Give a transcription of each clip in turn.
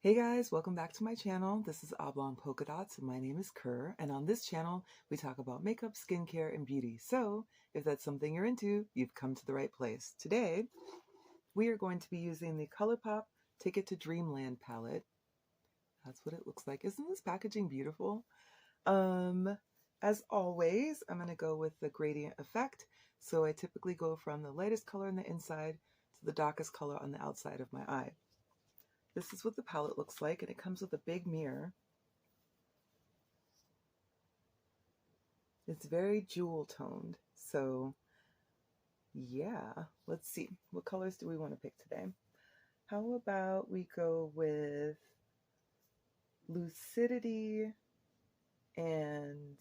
Hey guys, welcome back to my channel. This is Oblong Polka Dots and my name is Kerr, and on this channel we talk about makeup, skincare, and beauty. So if that's something you're into, you've come to the right place. Today we are going to be using the ColourPop Ticket to Dreamland palette. That's what it looks like. Isn't this packaging beautiful? As always, I'm going to go with the gradient effect. So I typically go from the lightest color on the inside to the darkest color on the outside of my eye. This is what the palette looks like, and it comes with a big mirror. It's very jewel toned, so yeah, let's see. What colors do we want to pick today? How about we go with Lucidity and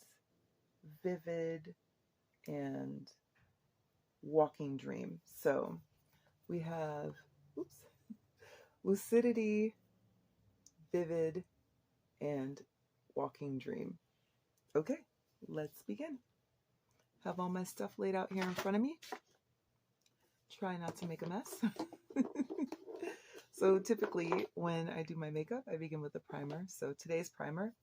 Vivid and Walking Dream. So we have, Lucidity, Vivid, and Walking Dream. Okay, let's begin. Have all my stuff laid out here in front of me. Try not to make a mess. So typically when I do my makeup, I begin with a primer. So today's primer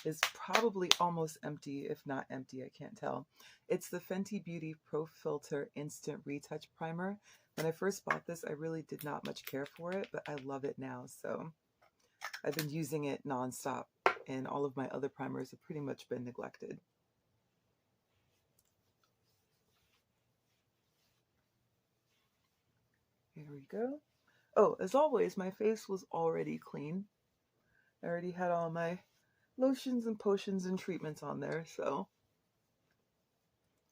is probably almost empty, if not empty, I can't tell. It's the Fenty Beauty Pro Filter Instant Retouch Primer. When I first bought this, I really did not much care for it, but I love it now. So I've been using it nonstop, and all of my other primers have pretty much been neglected. Here we go. Oh, as always, my face was already clean. I already had all my lotions and potions and treatments on there, so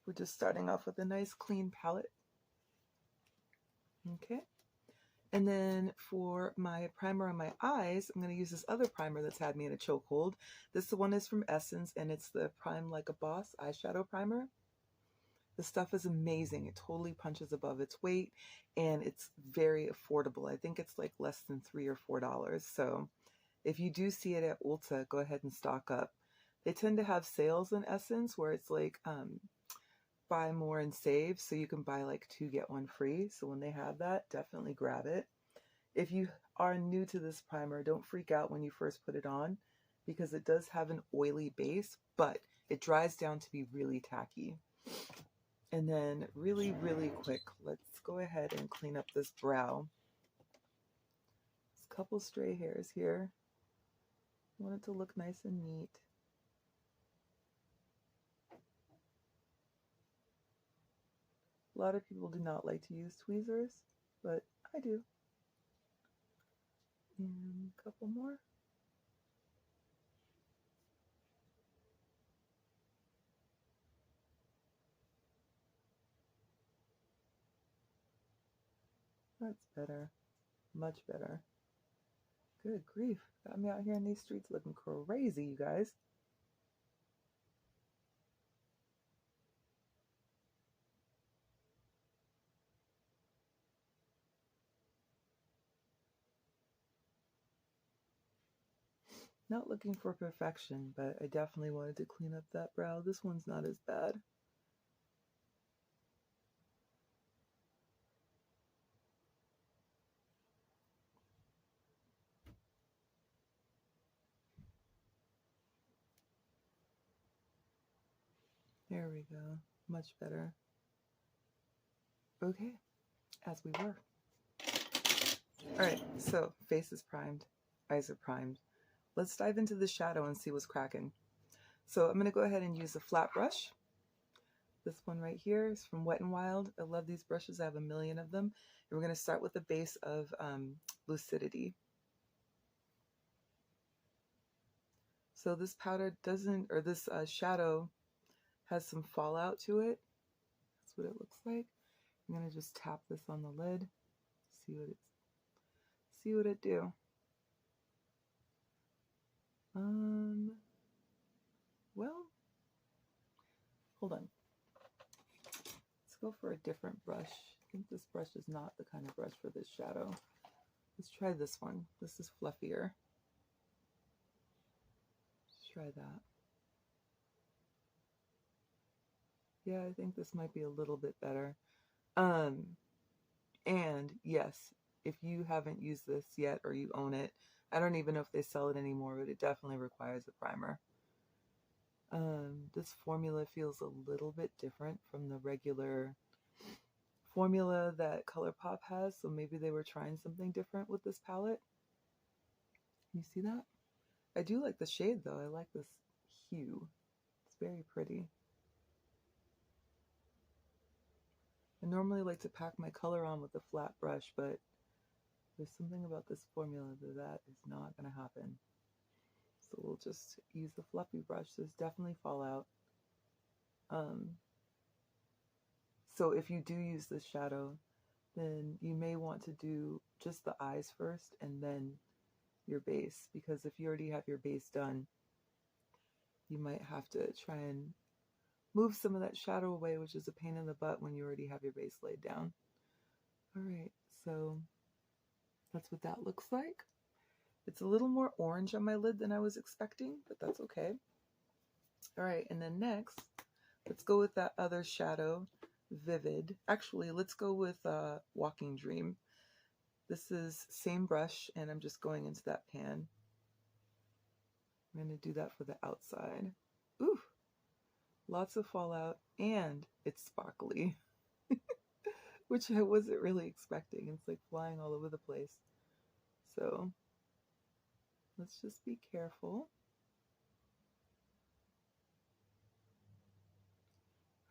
we're just starting off with a nice clean palette. Okay. And then for my primer on my eyes, I'm going to use this other primer that's had me in a chokehold. This one is from Essence, and it's the Prime Like a Boss eyeshadow primer. The stuff is amazing. It totally punches above its weight, and it's very affordable. I think it's like less than $3 or $4. So if you do see it at Ulta, go ahead and stock up. They tend to have sales in Essence where it's like buy more and save, so you can buy like 2 get 1 free. So when they have that, definitely grab it. If you are new to this primer, don't freak out when you first put it on, because it does have an oily base, but it dries down to be really tacky. And then really quick, let's go ahead and clean up this brow. There's a couple stray hairs here. I want it to look nice and neat. A lot of people do not like to use tweezers, but I do. And a couple more. That's better. Much better. Good grief. Got me out here in these streets looking crazy, you guys. Not looking for perfection, but I definitely wanted to clean up that brow. This one's not as bad. There we go. Much better. Okay, as we were. Alright, so face is primed, eyes are primed. Let's dive into the shadow and see what's cracking. So I'm going to go ahead and use a flat brush. This one right here is from Wet n Wild. I love these brushes. I have a million of them. And we're going to start with the base of Lucidity. So this powder doesn't, or this shadow has some fallout to it. That's what it looks like. I'm going to just tap this on the lid. See what it do. Well, hold on. Let's go for a different brush. I think this brush is not the kind of brush for this shadow. Let's try this one. This is fluffier. Let's try that. Yeah, I think this might be a little bit better. And yes, if you haven't used this yet or you own it, I don't even know if they sell it anymore, but it definitely requires a primer. This formula feels a little bit different from the regular formula that ColourPop has, so maybe they were trying something different with this palette. Can you see that? I do like the shade though. I like this hue. It's very pretty. I normally like to pack my color on with a flat brush, but there's something about this formula that is not going to happen. So we'll just use the fluffy brush. There's definitely fallout. So if you do use this shadow, then you may want to do just the eyes first and then your base, because if you already have your base done, you might have to try and move some of that shadow away, which is a pain in the butt when you already have your base laid down. All right, so that's what that looks like. It's a little more orange on my lid than I was expecting, but that's okay. All right, and then next, let's go with that other shadow, Vivid. Actually, let's go with Walking Dream. This is same brush, and I'm just going into that pan. I'm going to do that for the outside. Ooh, lots of fallout, and it's sparkly, which I wasn't really expecting. It's like flying all over the place. So let's just be careful.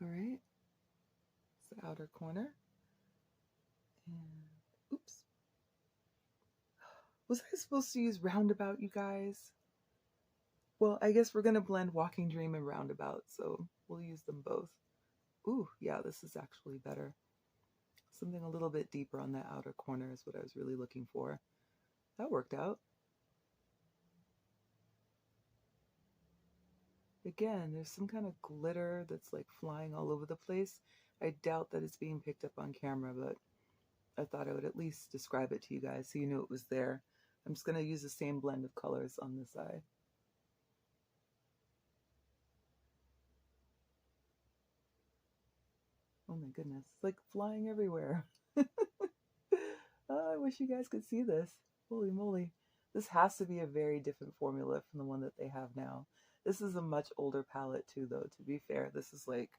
All right, it's the outer corner. And oops. Was I supposed to use Roundabout, you guys? Well, I guess we're going to blend Walking Dream and Roundabout, so we'll use them both. Ooh, yeah, this is actually better. Something a little bit deeper on that outer corner is what I was really looking for. That worked out. Again, there's some kind of glitter that's like flying all over the place. I doubt that it's being picked up on camera, but I thought I would at least describe it to you guys so you knew it was there. I'm just going to use the same blend of colors on this eye. Oh my goodness, it's like flying everywhere. Oh, I wish you guys could see this. Holy moly. This has to be a very different formula from the one that they have now. This is a much older palette too, though, to be fair. This is like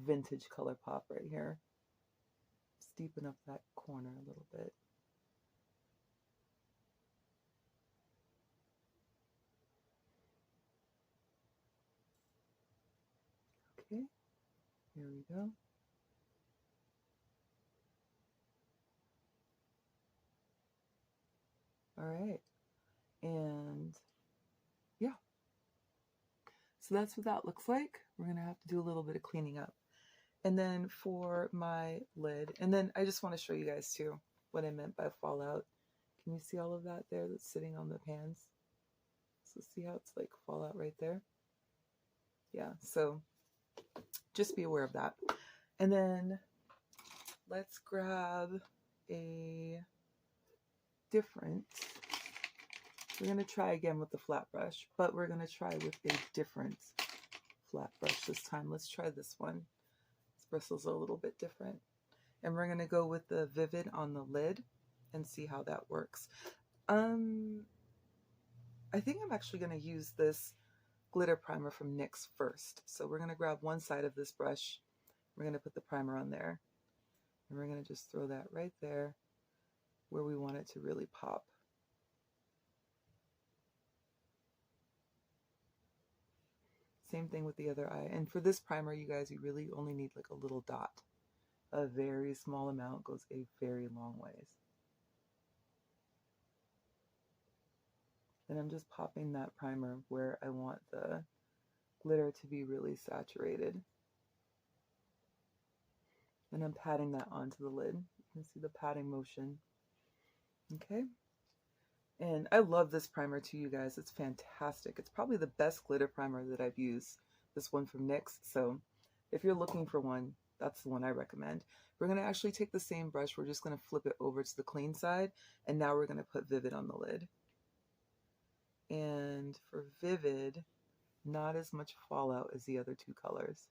vintage ColourPop right here. Just deepen up that corner a little bit. Okay, here we go. All right, and yeah, so that's what that looks like. We're gonna have to do a little bit of cleaning up. And then for my lid, and then I just want to show you guys too what I meant by fallout. Can you see all of that there that's sitting on the pans? So see how it's like fallout right there? Yeah, so just be aware of that. And then let's grab a different, we're going to try again with the flat brush, but we're going to try with a different flat brush this time. Let's try this one. This bristle's a little bit different. And we're going to go with the Vivid on the lid and see how that works. I think I'm actually going to use this glitter primer from NYX first. So we're going to grab one side of this brush. We're going to put the primer on there. And we're going to just throw that right there where we want it to really pop. Same thing with the other eye. And for this primer, you guys, you really only need like a little dot. A very small amount goes a very long ways. And I'm just popping that primer where I want the glitter to be really saturated. And I'm patting that onto the lid. You can see the patting motion. Okay. And I love this primer too, you guys. It's fantastic. It's probably the best glitter primer that I've used. This one from NYX. So if you're looking for one, that's the one I recommend. We're going to actually take the same brush. We're just going to flip it over to the clean side. And now we're going to put Vivid on the lid. And for Vivid, not as much fallout as the other two colors.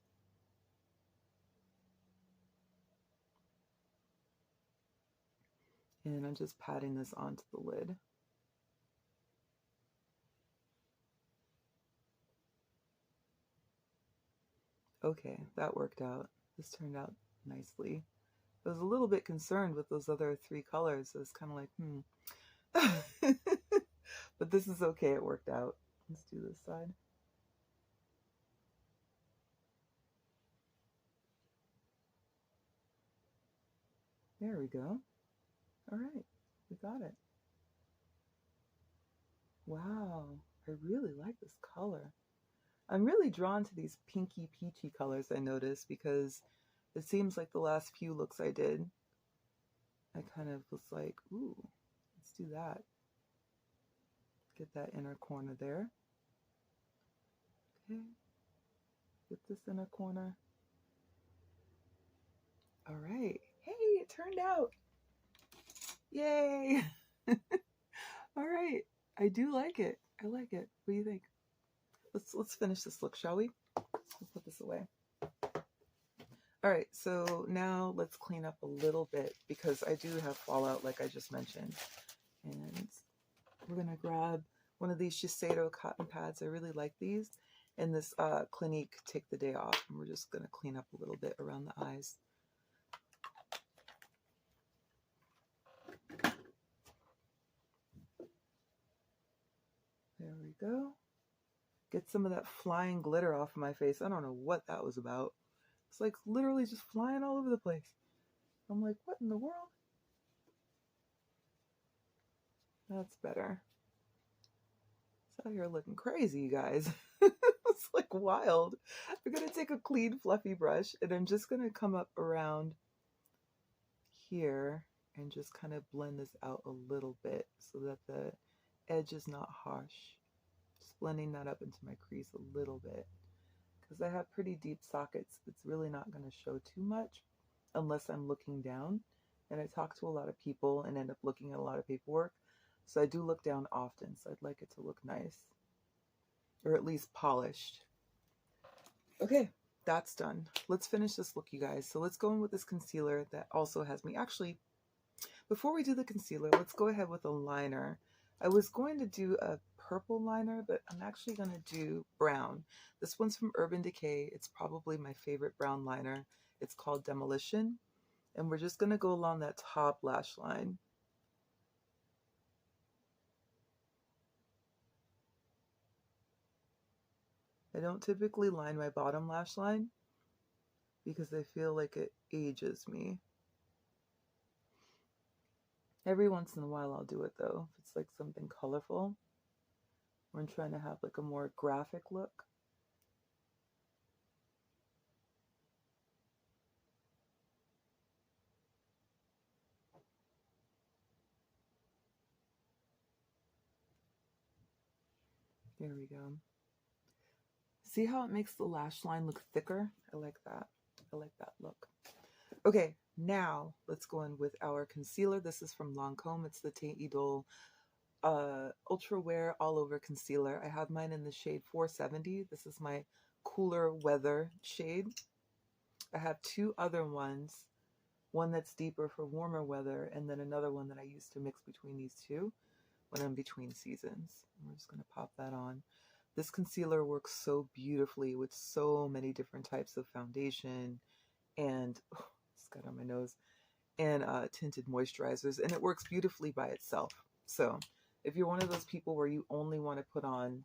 And I'm just patting this onto the lid. Okay, that worked out. This turned out nicely. I was a little bit concerned with those other three colors. I was kind of like, but this is okay, it worked out. Let's do this side. There we go. All right, we got it. Wow, I really like this color. I'm really drawn to these pinky peachy colors, I noticed, because it seems like the last few looks I did, I kind of was like, ooh, let's do that. Get that inner corner there. Okay, get this inner corner. All right. Hey, it turned out. Yay. All right. I do like it. I like it. What do you think? Let's finish this look, shall we? We'll put this away. All right, so now let's clean up a little bit because I do have fallout like I just mentioned. And we're gonna grab one of these Shiseido cotton pads. I really like these. And this Clinique Take the Day Off. And we're just gonna clean up a little bit around the eyes. There we go. Get some of that flying glitter off of my face. I don't know what that was about. It's like literally just flying all over the place. I'm like, what in the world? That's better. It's out here looking crazy, you guys. It's like wild. I'm gonna take a clean fluffy brush and I'm just gonna come up around here and just kind of blend this out a little bit so that the edge is not harsh. Just blending that up into my crease a little bit. Because I have pretty deep sockets, it's really not going to show too much unless I'm looking down. And I talk to a lot of people and end up looking at a lot of paperwork. So I do look down often, so I'd like it to look nice. Or at least polished. Okay, that's done. Let's finish this look, you guys. So let's go in with this concealer that also has me. Actually, before we do the concealer, let's go ahead with a liner. I was going to do a purple liner, but I'm actually going to do brown. This one's from Urban Decay. It's probably my favorite brown liner. It's called Demolition. And we're just going to go along that top lash line. I don't typically line my bottom lash line because I feel like it ages me. Every once in a while I'll do it though, if it's like something colorful. Or I'm trying to have like a more graphic look. There we go. See how it makes the lash line look thicker? I like that. I like that look. Okay, now let's go in with our concealer. This is from Lancome. It's the Teint Idole Ultra Wear All Over Concealer. I have mine in the shade 470. This is my cooler weather shade. I have two other ones. One that's deeper for warmer weather, and then another one that I use to mix between these two when I'm between seasons. We're just going to pop that on. This concealer works so beautifully with so many different types of foundation and, oh, it's got on my nose, and tinted moisturizers, and it works beautifully by itself. So if you're one of those people where you only want to put on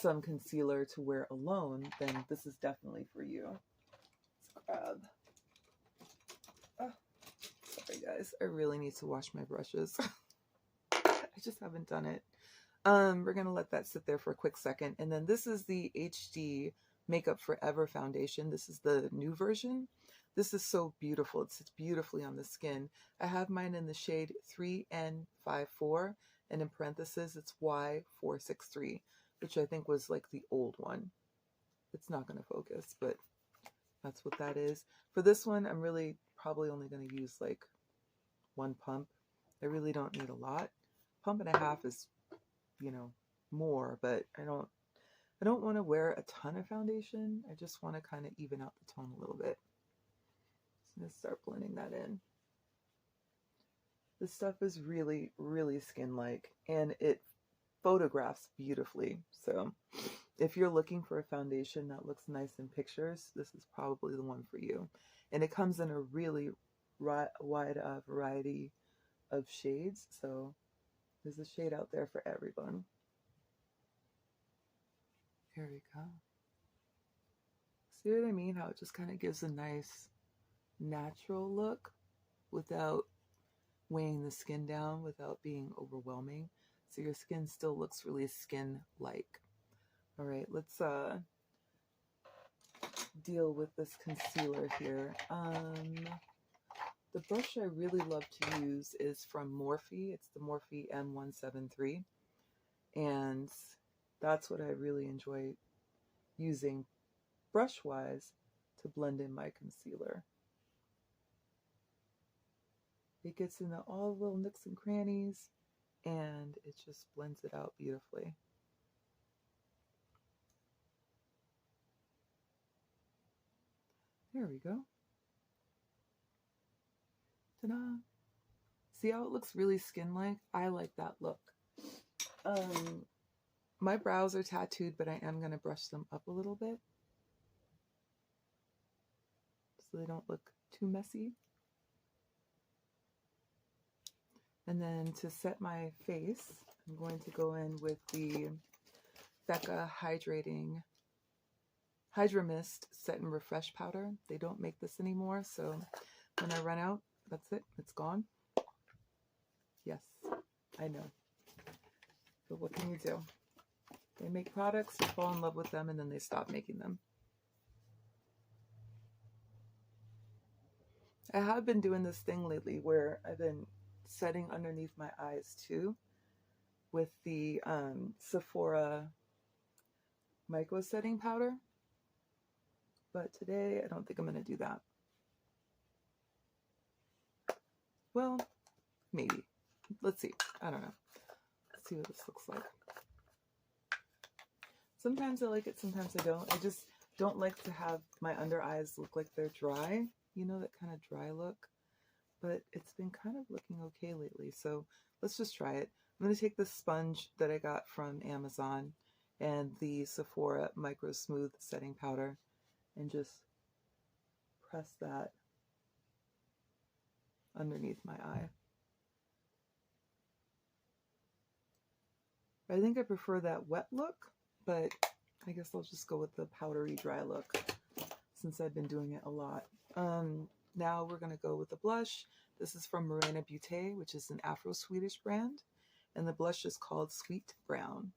some concealer to wear alone, then this is definitely for you. Let's grab. Oh, sorry guys, I really need to wash my brushes. I just haven't done it. We're gonna let that sit there for a quick second. And then this is the HD Makeup Forever foundation. This is the new version. This is so beautiful. It sits beautifully on the skin. I have mine in the shade 3N54, and in parentheses it's Y463, which I think was like the old one. It's not gonna focus, but that's what that is. For this one, I'm really probably only gonna use like one pump. I really don't need a lot. Pump and a half is, you know, more, but I don't want to wear a ton of foundation. I just want to kind of even out the tone a little bit. So I'm going to start blending that in. This stuff is really, really skin-like, and it photographs beautifully. So if you're looking for a foundation that looks nice in pictures, this is probably the one for you. And it comes in a really wide variety of shades, so there's a shade out there for everyone. Here we go. See what I mean? How it just kind of gives a nice natural look without weighing the skin down, without being overwhelming. So your skin still looks really skin-like. All right, let's deal with this concealer here. The brush I really love to use is from Morphe. It's the Morphe M173. And that's what I really enjoy using brush-wise to blend in my concealer. It gets into all the little nooks and crannies, and it just blends it out beautifully. There we go. Ta-da! See how it looks really skin-like? I like that look. My brows are tattooed, but I am going to brush them up a little bit so they don't look too messy. And then to set my face, I'm going to go in with the Becca Hydra Mist Set and Refresh Powder. They don't make this anymore, so when I run out, that's it. It's gone. Yes, I know. But what can you do? They make products, you fall in love with them, and then they stop making them. I have been doing this thing lately where I've been setting underneath my eyes too with the Sephora micro setting powder. But today, I don't think I'm going to do that. Well, maybe. Let's see. I don't know. Let's see what this looks like. Sometimes I like it, sometimes I don't. I just don't like to have my under eyes look like they're dry. You know, that kind of dry look. But it's been kind of looking okay lately. So let's just try it. I'm going to take this sponge that I got from Amazon and the Sephora Micro Smooth Setting Powder and just press that underneath my eye. I think I prefer that wet look, but I guess I'll just go with the powdery dry look since I've been doing it a lot. Now we're going to go with the blush. This is from Morena Beauté, which is an Afro-Swedish brand, and the blush is called Sweet Brown.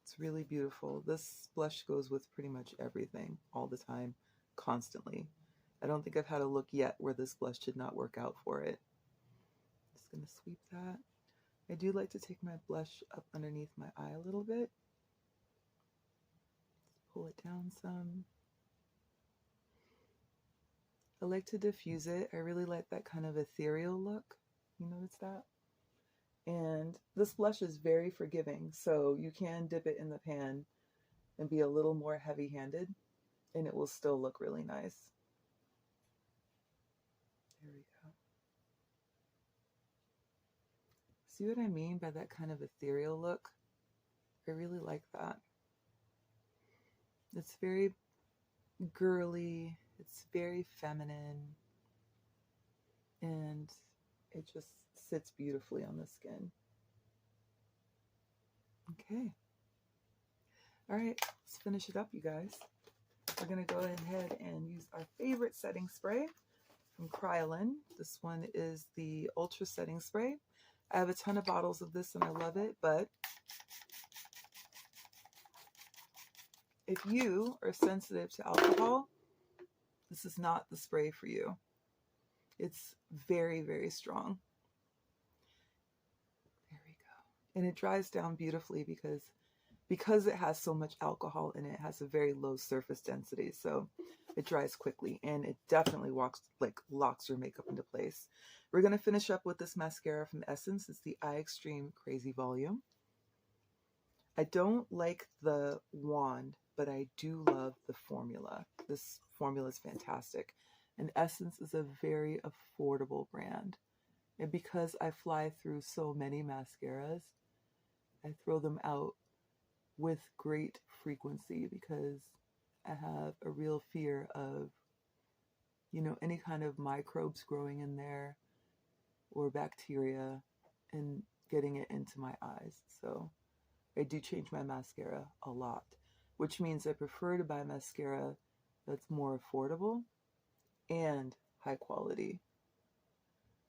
It's really beautiful. This blush goes with pretty much everything, all the time, constantly. I don't think I've had a look yet where this blush did not work out for it. Just going to sweep that. I do like to take my blush up underneath my eye a little bit. Just pull it down some. I like to diffuse it. I really like that kind of ethereal look. You notice that? And this blush is very forgiving, so you can dip it in the pan and be a little more heavy-handed, and it will still look really nice. There we go. See what I mean by that kind of ethereal look? I really like that. It's very girly, it's very feminine, and it just sits beautifully on the skin. Okay. All right, let's finish it up, you guys. We're going to go ahead and use our favorite setting spray from Kryolan. This one is the Ultra Setting Spray. I have a ton of bottles of this and I love it, but if you are sensitive to alcohol, this is not the spray for you. It's very, very strong. There we go. And it dries down beautifully because it has so much alcohol in it. It has a very low surface density, so it dries quickly, and it definitely locks your makeup into place. We're going to finish up with this mascara from Essence. It's the Eye Extreme Crazy Volume. I don't like the wand, but I do love the formula. This formula is fantastic. And Essence is a very affordable brand. And because I fly through so many mascaras, I throw them out with great frequency because I have a real fear of, you know, any kind of microbes growing in there or bacteria and getting it into my eyes. So I do change my mascara a lot, which means I prefer to buy mascara that's more affordable and high quality.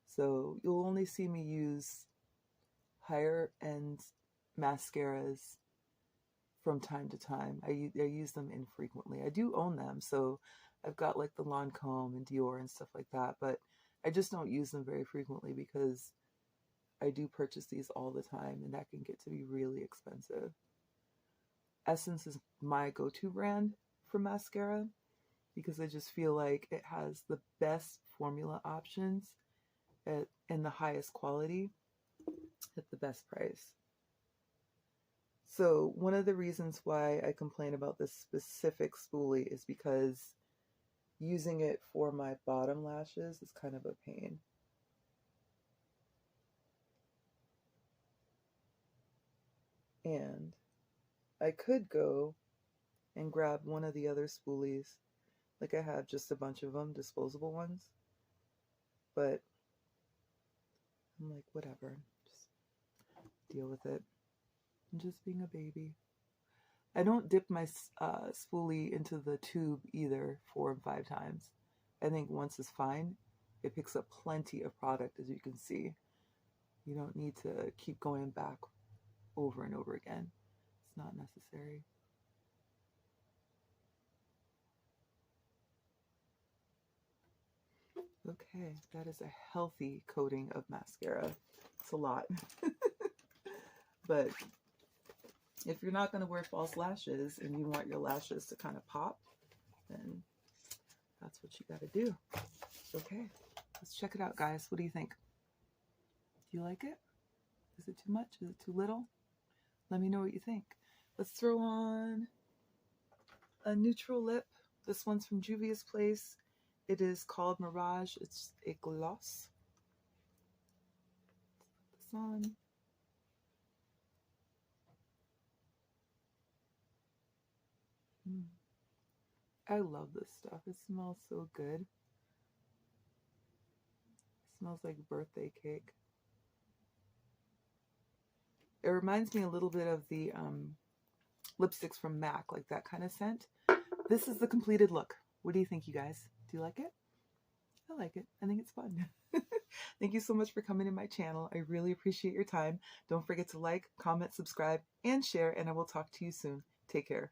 So you'll only see me use higher end mascaras from time to time. I use them infrequently. I do own them, so I've got like the Lancome and Dior and stuff like that, but I just don't use them very frequently because I do purchase these all the time, and that can get to be really expensive. Essence is my go-to brand for mascara because I just feel like it has the best formula options and the highest quality at the best price. So one of the reasons why I complain about this specific spoolie is because using it for my bottom lashes is kind of a pain. And I could go and grab one of the other spoolies. Like I have just a bunch of them, disposable ones. But I'm like, whatever. Just deal with it. I'm just being a baby. I don't dip my spoolie into the tube either 4 and 5 times. I think once is fine. It picks up plenty of product, as you can see. You don't need to keep going back over and over again. It's not necessary. Okay, that is a healthy coating of mascara. It's a lot. But if you're not going to wear false lashes and you want your lashes to kind of pop, then that's what you got to do. Okay, let's check it out, guys. What do you think? Do you like it? Is it too much? Is it too little? Let me know what you think. Let's throw on a neutral lip. This one's from Juvia's Place. It is called Mirage. It's a gloss. Let's put this on. I love this stuff. It smells so good. It smells like birthday cake. It reminds me a little bit of the lipsticks from MAC, like that kind of scent. This is the completed look. What do you think, you guys? Do you like it? I like it. I think it's fun. Thank you so much for coming to my channel. I really appreciate your time. Don't forget to like, comment, subscribe, and share, and I will talk to you soon. Take care.